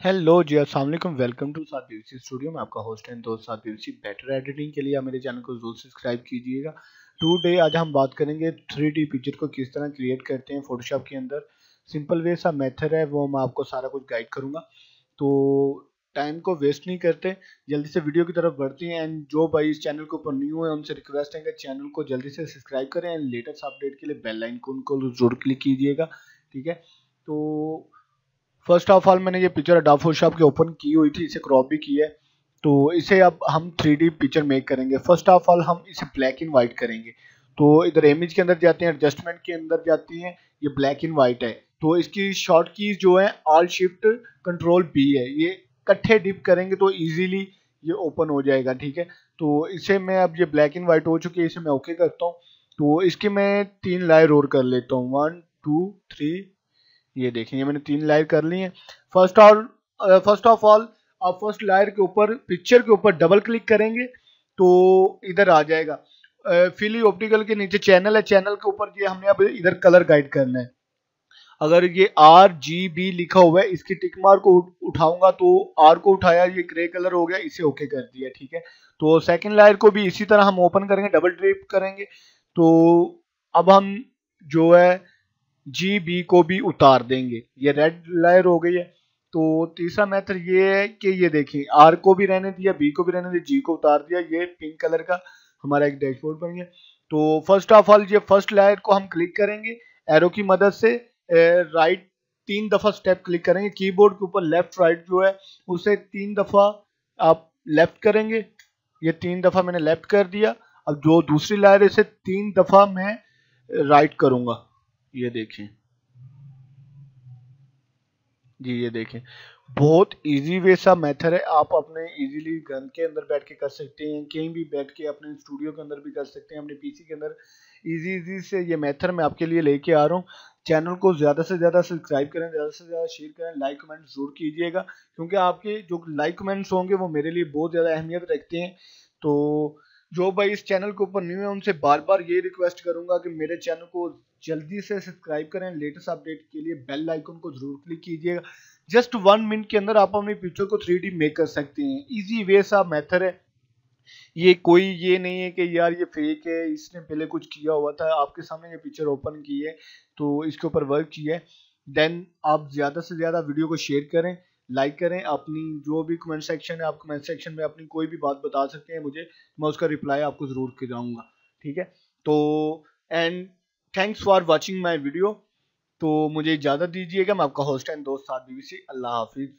Hello जी, अस्सलाम वालेकुम। वेलकम टू साद बीवीसी स्टूडियो में आपका होस्ट है दोस्त साद बीवीसी। बेटर एडिटिंग के लिए आप मेरे चैनल को जरूर सब्सक्राइब कीजिएगा। टुडे आज हम बात करेंगे 3D पिक्चर को किस तरह क्रिएट करते हैं फोटोशॉप के अंदर। सिंपल वे सा मेथड है, वो मैं आपको सारा कुछ गाइड करूंगा। तो टाइम को वेस्ट नहीं करते, जल्दी से वीडियो की तरफ बढ़ते हैं। एंड जो भाई इस चैनल के ऊपर न्यू है उनसे रिक्वेस्ट है कि चैनल को जल्दी से सब्सक्राइब करें एंड लेटेस्ट अपडेट के लिए बेल आइकन को जरूर क्लिक कीजिएगा। ठीक है, तो फर्स्ट ऑफ ऑल मैंने ये पिक्चर अडोब फोटोशॉप के ओपन की हुई थी, इसे क्रॉप भी की है। तो इसे अब हम 3D पिक्चर मेक करेंगे। फर्स्ट ऑफ ऑल हम इसे ब्लैक एंड वाइट करेंगे। तो इधर इमेज के अंदर जाते हैं, एडजस्टमेंट के अंदर जाती हैं, ये ब्लैक एंड वाइट है। तो इसकी शॉर्ट कीज जो है ऑल शिफ्ट कंट्रोल बी है, ये इकट्ठे डिप करेंगे तो इजीली ये ओपन हो जाएगा। ठीक है, तो इसे मैं अब ये ब्लैक एंड वाइट हो चुकी है, इसे मैं ओके करता हूँ। तो इसकी मैं 3 लायर और कर लेता हूँ, 1 2 3। ये देखें, ये मैंने 3 लायर कर ली है। फर्स्ट ऑफ ऑल आप फर्स्ट लायर के ऊपर पिक्चर के ऊपर डबल क्लिक करेंगे तो इधर आ जाएगा। फिली ऑप्टिकल के नीचे चैनल है, चैनल के ऊपर ये हमने अब इधर कलर गाइड करना है। अगर ये RGB लिखा हुआ है, इसकी टिक मार्क को उठाऊंगा तो R को उठाया, ये ग्रे कलर हो गया, इसे ओके कर दिया। ठीक है, तो सेकंड लायर को भी इसी तरह हम ओपन करेंगे, डबल ड्रिप करेंगे। तो अब हम जो है GB को भी उतार देंगे, ये रेड लायर हो गई है। तो तीसरा मेथड ये है कि ये देखिए, R को भी रहने दिया, B को भी रहने दिया, G को उतार दिया, ये पिंक कलर का हमारा एक डैशबोर्ड बन गया। तो फर्स्ट ऑफ ऑल ये फर्स्ट लायर को हम क्लिक करेंगे एरो की मदद से, राइट 3 दफा स्टेप क्लिक करेंगे। कीबोर्ड के ऊपर लेफ्ट राइट जो है उसे 3 दफा आप लेफ्ट करेंगे, ये 3 दफा मैंने लेफ्ट कर दिया। अब जो दूसरी लायर है इसे 3 दफा मैं राइट करूंगा, ये देखें जी, ये देखें। बहुत इजी वे सा मेथड है, आप अपने इजीली घर के अंदर बैठ के कर सकते हैं, कहीं भी बैठ के अपने स्टूडियो के अंदर भी कर सकते हैं, अपने पीसी के अंदर इजी से ये मेथड मैं आपके लिए लेके आ रहा हूँ। चैनल को ज़्यादा से ज़्यादा सब्सक्राइब करें, ज़्यादा से ज़्यादा शेयर करें, लाइक कमेंट जरूर कीजिएगा, क्योंकि आपके जो लाइक कमेंट्स होंगे वो मेरे लिए बहुत ज़्यादा अहमियत रखते हैं। तो जो भाई इस चैनल के ऊपर न्यू है उनसे बार बार ये रिक्वेस्ट करूंगा कि मेरे चैनल को जल्दी से सब्सक्राइब करें, लेटेस्ट अपडेट के लिए बेल आइकन को जरूर क्लिक कीजिएगा। जस्ट 1 मिनट के अंदर आप अपनी पिक्चर को 3D मेक कर सकते हैं। इजी वे सा मेथड है, ये कोई ये नहीं है कि यार ये फेक है, इसने पहले कुछ किया हुआ था। आपके सामने ये पिक्चर ओपन की है तो इसके ऊपर वर्क किया है। देन आप ज़्यादा से ज़्यादा वीडियो को शेयर करें, लाइक करें, अपनी जो भी कमेंट सेक्शन है आप कमेंट सेक्शन में अपनी कोई भी बात बता सकते हैं मुझे, मैं उसका रिप्लाई आपको ज़रूर कराऊंगा। ठीक है, तो and thanks for watching my video. तो मुझे इजाज़त दीजिएगा, मैं आपका होस्ट एंड दोस्त साद बीवीसी। अल्लाह हाफिज़।